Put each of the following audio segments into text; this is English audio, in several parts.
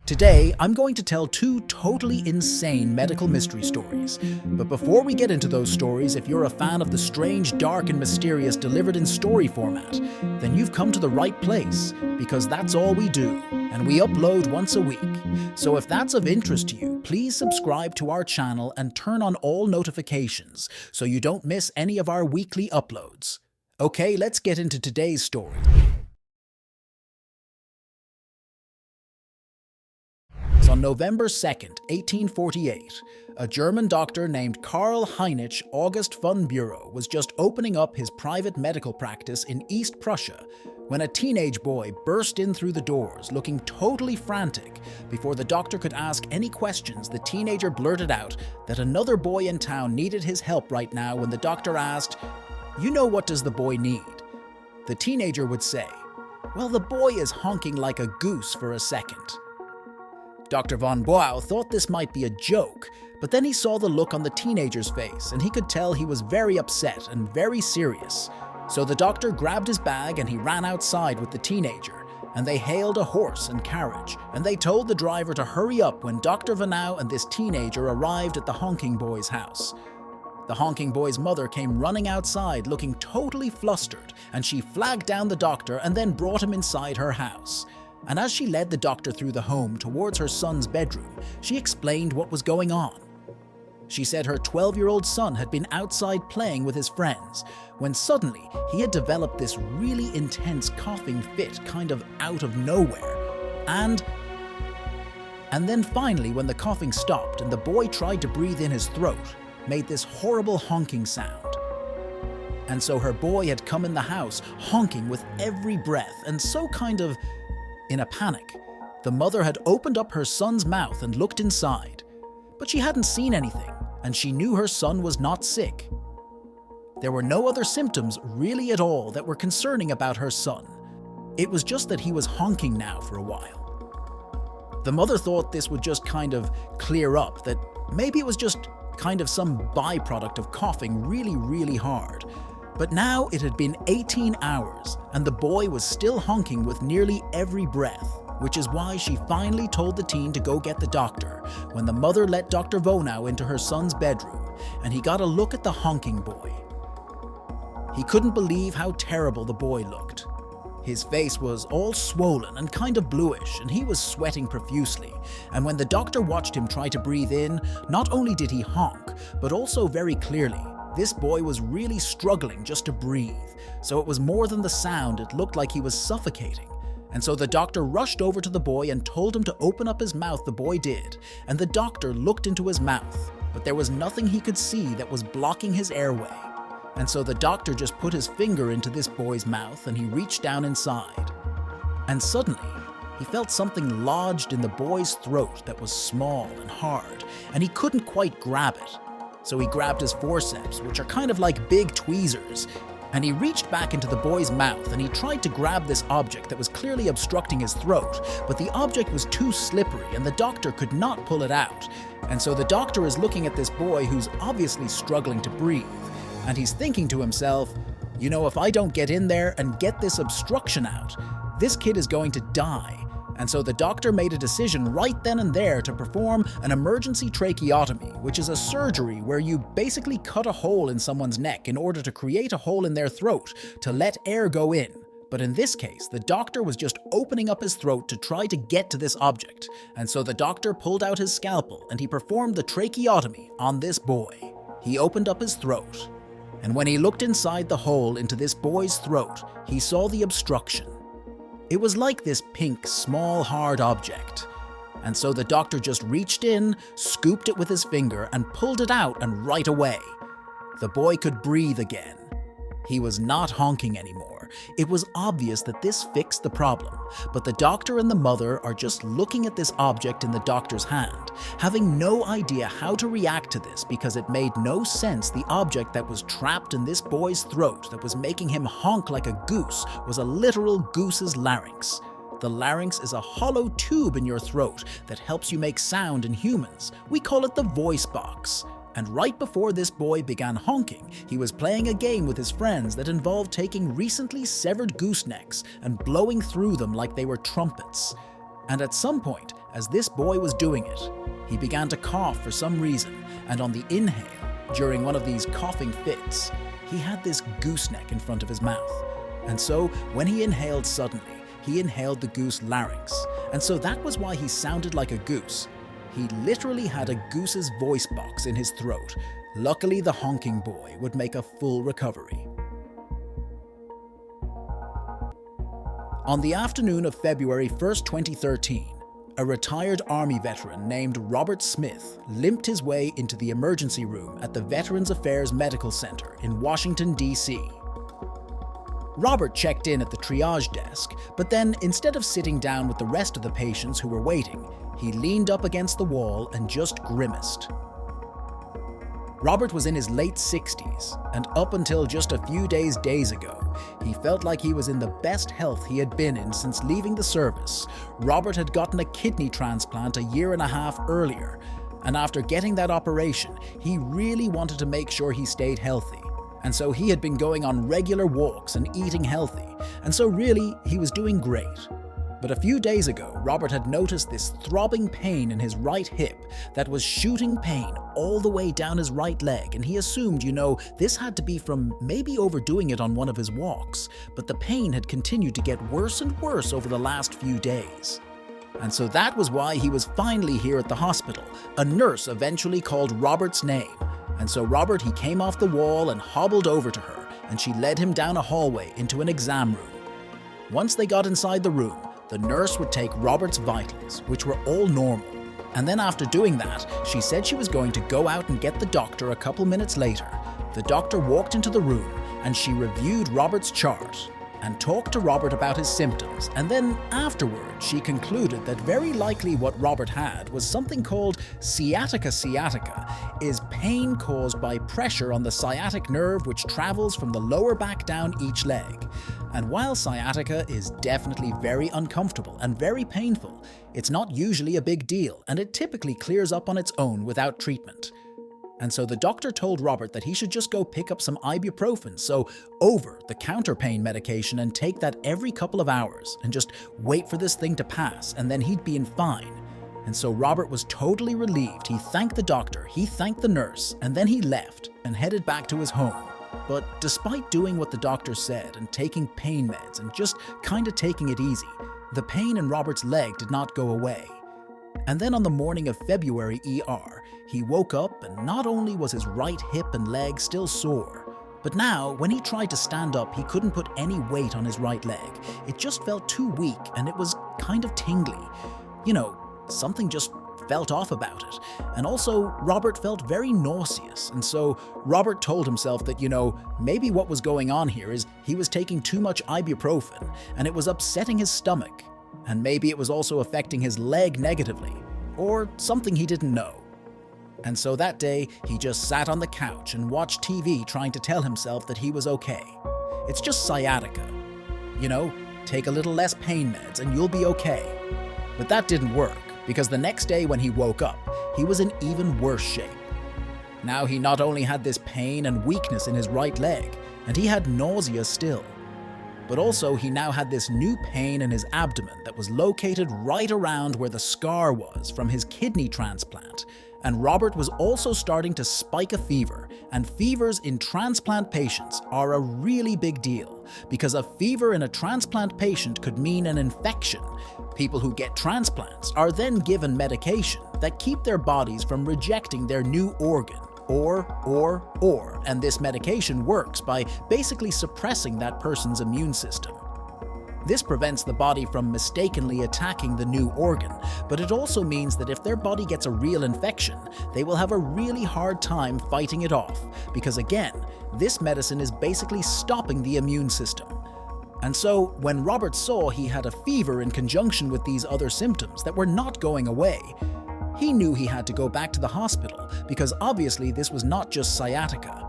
Today, I'm going to tell two totally insane medical mystery stories. But before we get into those stories, if you're a fan of the strange, dark, and mysterious delivered in story format, then you've come to the right place, because that's all we do, and we upload once a week. So if that's of interest to you, please subscribe to our channel and turn on all notifications so you don't miss any of our weekly uploads. Okay, let's get into today's story. On November 2nd, 1848, a German doctor named Karl Heinrich August von Bülow was just opening up his private medical practice in East Prussia when a teenage boy burst in through the doors looking totally frantic. Before the doctor could ask any questions, the teenager blurted out that another boy in town needed his help right now when the doctor asked, "You know, what does the boy need?" The teenager would say, "Well, the boy is honking like a goose for a second." Dr. von Bülow thought this might be a joke, but then he saw the look on the teenager's face and he could tell he was very upset and very serious. So the doctor grabbed his bag and he ran outside with the teenager, and they hailed a horse and carriage, and they told the driver to hurry up when Dr. von Bülow and this teenager arrived at the honking boy's house. The honking boy's mother came running outside looking totally flustered, and she flagged down the doctor and then brought him inside her house. And as she led the doctor through the home towards her son's bedroom, she explained what was going on. She said her 12-year-old son had been outside playing with his friends when suddenly he had developed this really intense coughing fit kind of out of nowhere. And then finally, when the coughing stopped and the boy tried to breathe in his throat, made this horrible honking sound. And so her boy had come in the house honking with every breath, and so kind of in a panic, the mother had opened up her son's mouth and looked inside. But she hadn't seen anything, and she knew her son was not sick. There were no other symptoms really at all that were concerning about her son. It was just that he was honking now for a while. The mother thought this would just kind of clear up, that maybe it was just kind of some byproduct of coughing really hard. But now it had been 18 hours, and the boy was still honking with nearly every breath, which is why she finally told the teen to go get the doctor when the mother let Dr. von Bülow into her son's bedroom, and he got a look at the honking boy. He couldn't believe how terrible the boy looked. His face was all swollen and kind of bluish, and he was sweating profusely. And when the doctor watched him try to breathe in, not only did he honk, but also very clearly, this boy was really struggling just to breathe. So it was more than the sound, it looked like he was suffocating. And so the doctor rushed over to the boy and told him to open up his mouth. The boy did, and the doctor looked into his mouth, but there was nothing he could see that was blocking his airway. And so the doctor just put his finger into this boy's mouth and he reached down inside. And suddenly, he felt something lodged in the boy's throat that was small and hard, and he couldn't quite grab it. So he grabbed his forceps, which are kind of like big tweezers, and he reached back into the boy's mouth and he tried to grab this object that was clearly obstructing his throat, but the object was too slippery and the doctor could not pull it out. And so the doctor is looking at this boy who's obviously struggling to breathe, and he's thinking to himself, you know, if I don't get in there and get this obstruction out, this kid is going to die. And so the doctor made a decision right then and there to perform an emergency tracheotomy, which is a surgery where you basically cut a hole in someone's neck in order to create a hole in their throat to let air go in. But in this case, the doctor was just opening up his throat to try to get to this object. And so the doctor pulled out his scalpel and he performed the tracheotomy on this boy. He opened up his throat, and when he looked inside the hole into this boy's throat, he saw the obstruction. It was like this pink, small, hard object. And so the doctor just reached in, scooped it with his finger, and pulled it out, and right away, the boy could breathe again. He was not honking anymore. It was obvious that this fixed the problem, but the doctor and the mother are just looking at this object in the doctor's hand, having no idea how to react to this because it made no sense. The object that was trapped in this boy's throat that was making him honk like a goose was a literal goose's larynx. The larynx is a hollow tube in your throat that helps you make sound in humans. We call it the voice box. And right before this boy began honking, he was playing a game with his friends that involved taking recently severed goosenecks and blowing through them like they were trumpets. And at some point, as this boy was doing it, he began to cough for some reason, and on the inhale, during one of these coughing fits, he had this gooseneck in front of his mouth. And so, when he inhaled suddenly, he inhaled the goose larynx, and so that was why he sounded like a goose. He literally had a goose's voice box in his throat. Luckily, the honking boy would make a full recovery. On the afternoon of February 1st, 2013, a retired Army veteran named Robert Smith limped his way into the emergency room at the Veterans Affairs Medical Center in Washington, D.C. Robert checked in at the triage desk, but then instead of sitting down with the rest of the patients who were waiting, he leaned up against the wall and just grimaced. Robert was in his late 60s, and up until just a few days ago, he felt like he was in the best health he had been in since leaving the service. Robert had gotten a kidney transplant a year and a half earlier, and after getting that operation, he really wanted to make sure he stayed healthy. And so he had been going on regular walks and eating healthy, and so really, he was doing great. But a few days ago, Robert had noticed this throbbing pain in his right hip that was shooting pain all the way down his right leg, and he assumed, this had to be from maybe overdoing it on one of his walks, but the pain had continued to get worse and worse over the last few days. And so that was why he was finally here at the hospital. A nurse eventually called Robert's name, and so Robert, he came off the wall and hobbled over to her, and she led him down a hallway into an exam room. Once they got inside the room, the nurse would take Robert's vitals, which were all normal. And then after doing that, she said she was going to go out and get the doctor a couple minutes later. The doctor walked into the room and she reviewed Robert's chart and talked to Robert about his symptoms. And then afterward, she concluded that very likely what Robert had was something called sciatica. Sciatica is pain caused by pressure on the sciatic nerve which travels from the lower back down each leg. And while sciatica is definitely very uncomfortable and very painful, it's not usually a big deal, and it typically clears up on its own without treatment. And so the doctor told Robert that he should just go pick up some ibuprofen, so over-the-counter pain medication, and take that every couple of hours, and just wait for this thing to pass, and then he'd be fine. And so Robert was totally relieved. He thanked the doctor, he thanked the nurse, and then he left and headed back to his home. But despite doing what the doctor said and taking pain meds and just kinda taking it easy, the pain in Robert's leg did not go away. And then on the morning of February ER, he woke up and not only was his right hip and leg still sore, but now when he tried to stand up, he couldn't put any weight on his right leg. It just felt too weak and it was kind of tingly. Something just felt off about it. And also, Robert felt very nauseous, and so Robert told himself that, maybe what was going on here is he was taking too much ibuprofen, and it was upsetting his stomach, and maybe it was also affecting his leg negatively, or something he didn't know. And so that day, he just sat on the couch and watched TV trying to tell himself that he was okay. It's just sciatica. Take a little less pain meds and you'll be okay. But that didn't work, because the next day when he woke up, he was in even worse shape. Now he not only had this pain and weakness in his right leg, and he had nausea still, but also he now had this new pain in his abdomen that was located right around where the scar was from his kidney transplant. And Robert was also starting to spike a fever, and fevers in transplant patients are a really big deal, because a fever in a transplant patient could mean an infection. People who get transplants are then given medication that keep their bodies from rejecting their new organ, and this medication works by basically suppressing that person's immune system. This prevents the body from mistakenly attacking the new organ, but it also means that if their body gets a real infection, they will have a really hard time fighting it off, because again, this medicine is basically stopping the immune system. And so, when Robert saw he had a fever in conjunction with these other symptoms that were not going away, he knew he had to go back to the hospital, because obviously this was not just sciatica.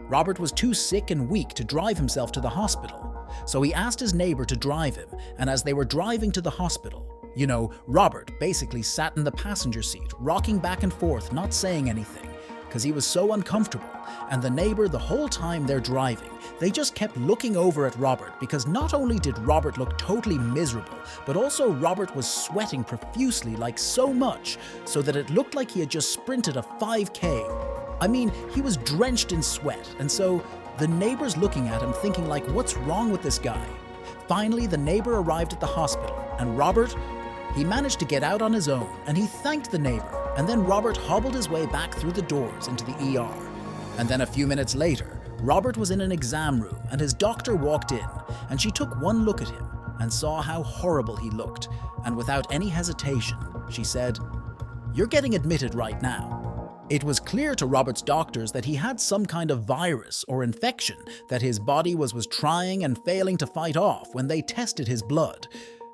Robert was too sick and weak to drive himself to the hospital, so he asked his neighbor to drive him, and as they were driving to the hospital, Robert basically sat in the passenger seat, rocking back and forth, not saying anything. because he was so uncomfortable, and the neighbor, the whole time they're driving, they just kept looking over at Robert because not only did Robert look totally miserable, but also Robert was sweating profusely, like so much, so that it looked like he had just sprinted a 5K. I mean, he was drenched in sweat, and so the neighbor's looking at him thinking like, what's wrong with this guy? Finally, the neighbor arrived at the hospital, and Robert, he managed to get out on his own, and he thanked the neighbor, and then Robert hobbled his way back through the doors into the ER. And then a few minutes later, Robert was in an exam room, and his doctor walked in, and she took one look at him and saw how horrible he looked, and without any hesitation, she said, "You're getting admitted right now." It was clear to Robert's doctors that he had some kind of virus or infection that his body was trying and failing to fight off when they tested his blood.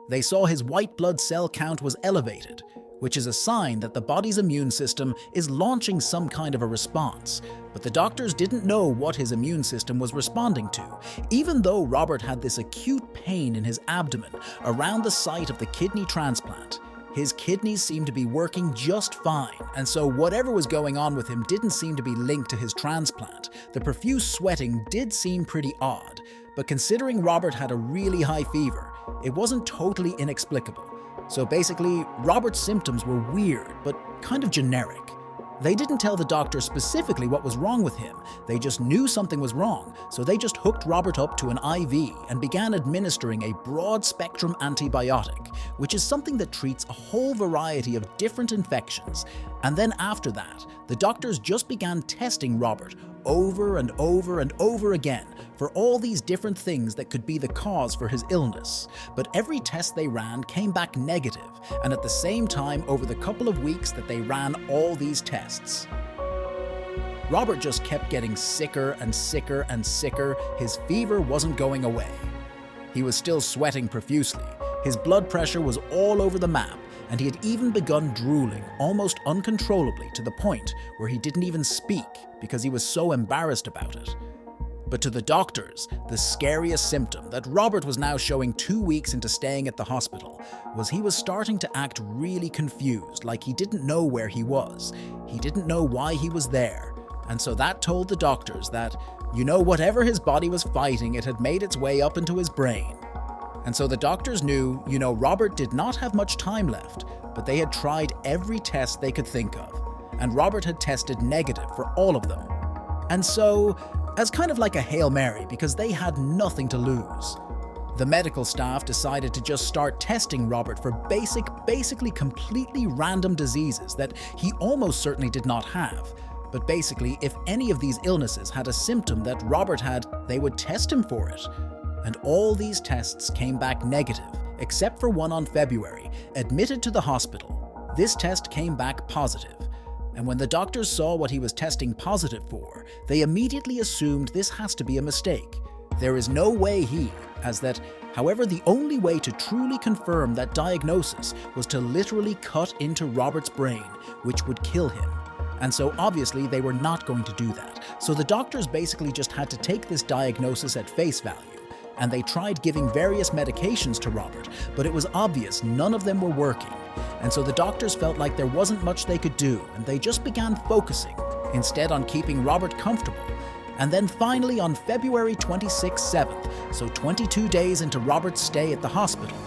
They saw his white blood cell count was elevated, which is a sign that the body's immune system is launching some kind of a response. But the doctors didn't know what his immune system was responding to, even though Robert had this acute pain in his abdomen around the site of the kidney transplant. His kidneys seemed to be working just fine, and so whatever was going on with him didn't seem to be linked to his transplant. The profuse sweating did seem pretty odd, but considering Robert had a really high fever, it wasn't totally inexplicable. So basically, Robert's symptoms were weird, but kind of generic. They didn't tell the doctor specifically what was wrong with him, they just knew something was wrong, so they just hooked Robert up to an IV and began administering a broad-spectrum antibiotic, which is something that treats a whole variety of different infections. And then after that, the doctors just began testing Robert over and over and over again for all these different things that could be the cause for his illness. But every test they ran came back negative, and at the same time over the couple of weeks that they ran all these tests, Robert just kept getting sicker and sicker and sicker. His fever wasn't going away. He was still sweating profusely, his blood pressure was all over the map, and he had even begun drooling almost uncontrollably to the point where he didn't even speak because he was so embarrassed about it. But to the doctors, the scariest symptom that Robert was now showing 2 weeks into staying at the hospital was he was starting to act really confused, like he didn't know where he was. He didn't know why he was there. And so that told the doctors that, whatever his body was fighting, it had made its way up into his brain. And so the doctors knew, Robert did not have much time left, but they had tried every test they could think of, and Robert had tested negative for all of them. And so, as kind of like a Hail Mary, because they had nothing to lose, the medical staff decided to just start testing Robert for basically completely random diseases that he almost certainly did not have. But basically, if any of these illnesses had a symptom that Robert had, they would test him for it. And all these tests came back negative, except for one on February, admitted to the hospital. This test came back positive. And when the doctors saw what he was testing positive for, they immediately assumed this has to be a mistake. There is no way however, the only way to truly confirm that diagnosis was to literally cut into Robert's brain, which would kill him. And so obviously they were not going to do that. So the doctors basically just had to take this diagnosis at face value. And they tried giving various medications to Robert, but it was obvious none of them were working. And so the doctors felt like there wasn't much they could do, and they just began focusing instead on keeping Robert comfortable. And then finally on February 26/7th, so 22 days into Robert's stay at the hospital,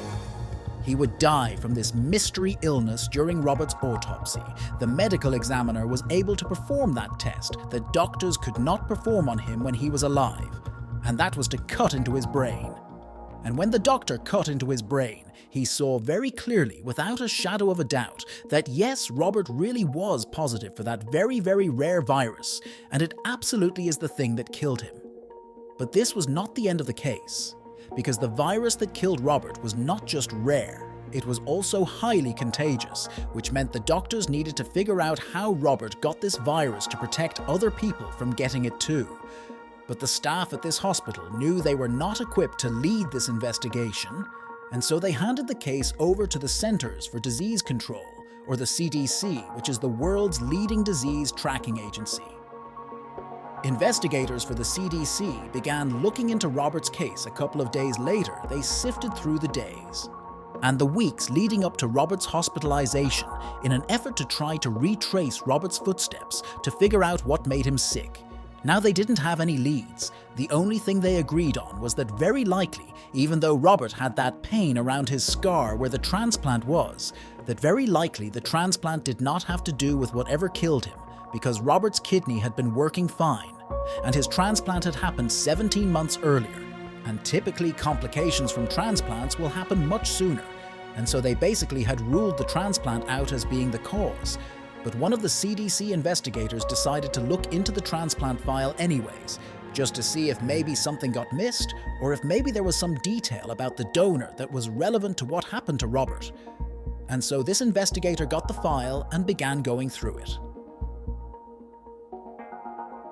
he would die from this mystery illness during Robert's autopsy. The medical examiner was able to perform that test that doctors could not perform on him when he was alive, and that was to cut into his brain. And when the doctor cut into his brain, he saw very clearly, without a shadow of a doubt, that yes, Robert really was positive for that very, very rare virus, and it absolutely is the thing that killed him. But this was not the end of the case, because the virus that killed Robert was not just rare, it was also highly contagious, which meant the doctors needed to figure out how Robert got this virus to protect other people from getting it too. But the staff at this hospital knew they were not equipped to lead this investigation, and so they handed the case over to the Centers for Disease Control, or the CDC, which is the world's leading disease tracking agency. Investigators for the CDC began looking into Robert's case a couple of days later. They sifted through the days. and the weeks leading up to Robert's hospitalization in an effort to try to retrace Robert's footsteps to figure out what made him sick. Now they didn't have any leads. The only thing they agreed on was that very likely, even though Robert had that pain around his scar where the transplant was, that very likely the transplant did not have to do with whatever killed him, because Robert's kidney had been working fine, and his transplant had happened 17 months earlier. And typically complications from transplants will happen much sooner, and so they basically had ruled the transplant out as being the cause. But one of the CDC investigators decided to look into the transplant file anyways, just to see if maybe something got missed, or if maybe there was some detail about the donor that was relevant to what happened to Robert. And so this investigator got the file and began going through it.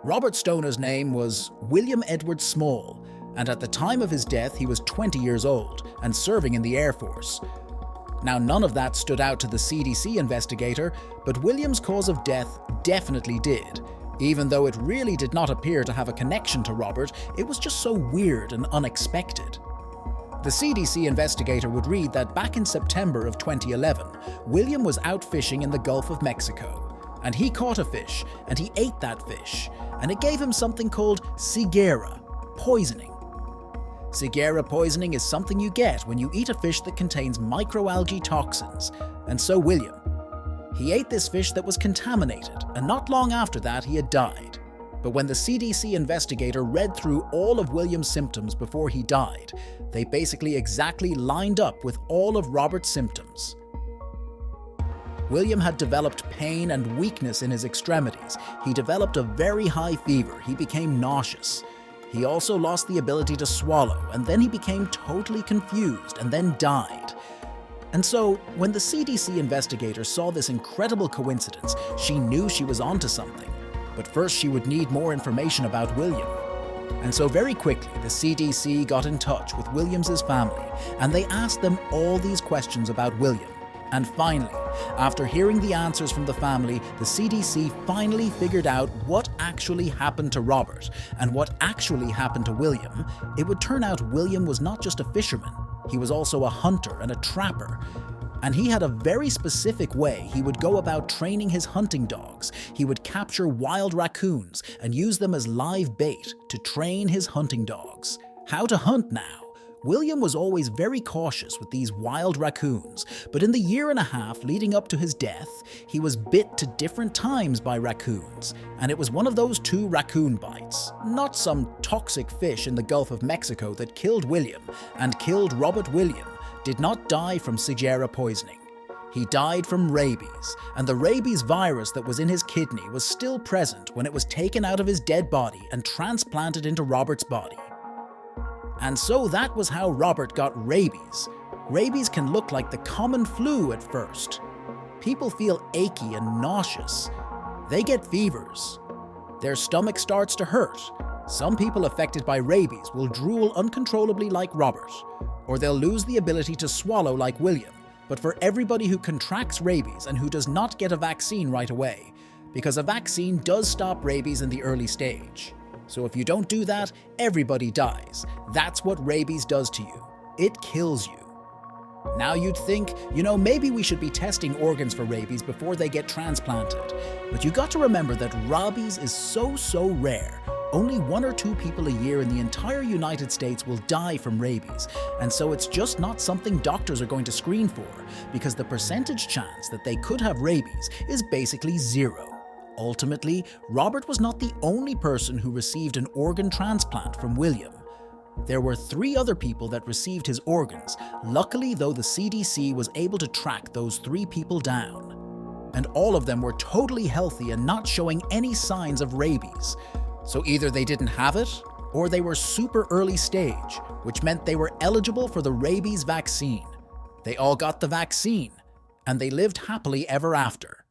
Robert's donor's name was William Edward Small, and at the time of his death he was 20 years old and serving in the Air Force. Now, none of that stood out to the CDC investigator, but William's cause of death definitely did. Even though it really did not appear to have a connection to Robert, it was just so weird and unexpected. The CDC investigator would read that back in September of 2011, William was out fishing in the Gulf of Mexico, and he caught a fish, and he ate that fish, and it gave him something called Shigera poisoning. Shigera poisoning is something you get when you eat a fish that contains microalgae toxins, and so William. He ate this fish that was contaminated, and not long after that he had died. But when the CDC investigator read through all of William's symptoms before he died, they basically exactly lined up with all of Robert's symptoms. William had developed pain and weakness in his extremities. He developed a very high fever. He became nauseous. He also lost the ability to swallow, and then he became totally confused and then died. And so, when the CDC investigator saw this incredible coincidence, she knew she was onto something. But first she would need more information about William. And so very quickly, the CDC got in touch with William's family, and they asked them all these questions about William. And finally, after hearing the answers from the family, the CDC finally figured out what actually happened to Robert and what actually happened to William. It would turn out William was not just a fisherman, he was also a hunter and a trapper. And he had a very specific way he would go about training his hunting dogs. He would capture wild raccoons and use them as live bait to train his hunting dogs. How to hunt now? William was always very cautious with these wild raccoons, but in the year and a half leading up to his death, he was bit to different times by raccoons, and it was one of those 2 raccoon bites, not some toxic fish in the Gulf of Mexico that killed William and killed Robert. William did not die from Shigera poisoning. He died from rabies, and the rabies virus that was in his kidney was still present when it was taken out of his dead body and transplanted into Robert's body. And so that was how Robert got rabies. Rabies can look like the common flu at first. People feel achy and nauseous. They get fevers. Their stomach starts to hurt. Some people affected by rabies will drool uncontrollably like Robert, or they'll lose the ability to swallow like William. But for everybody who contracts rabies and who does not get a vaccine right away, because a vaccine does stop rabies in the early stage. So if you don't do that, everybody dies. That's what rabies does to you. It kills you. Now you'd think, maybe we should be testing organs for rabies before they get transplanted. But you got to remember that rabies is so rare. Only 1 or 2 people a year in the entire United States will die from rabies. And so it's just not something doctors are going to screen for, because the percentage chance that they could have rabies is basically 0. Ultimately, Robert was not the only person who received an organ transplant from William. There were 3 other people that received his organs. Luckily, though, the CDC was able to track those 3 people down. And all of them were totally healthy and not showing any signs of rabies. So either they didn't have it, or they were super early stage, which meant they were eligible for the rabies vaccine. They all got the vaccine, and they lived happily ever after.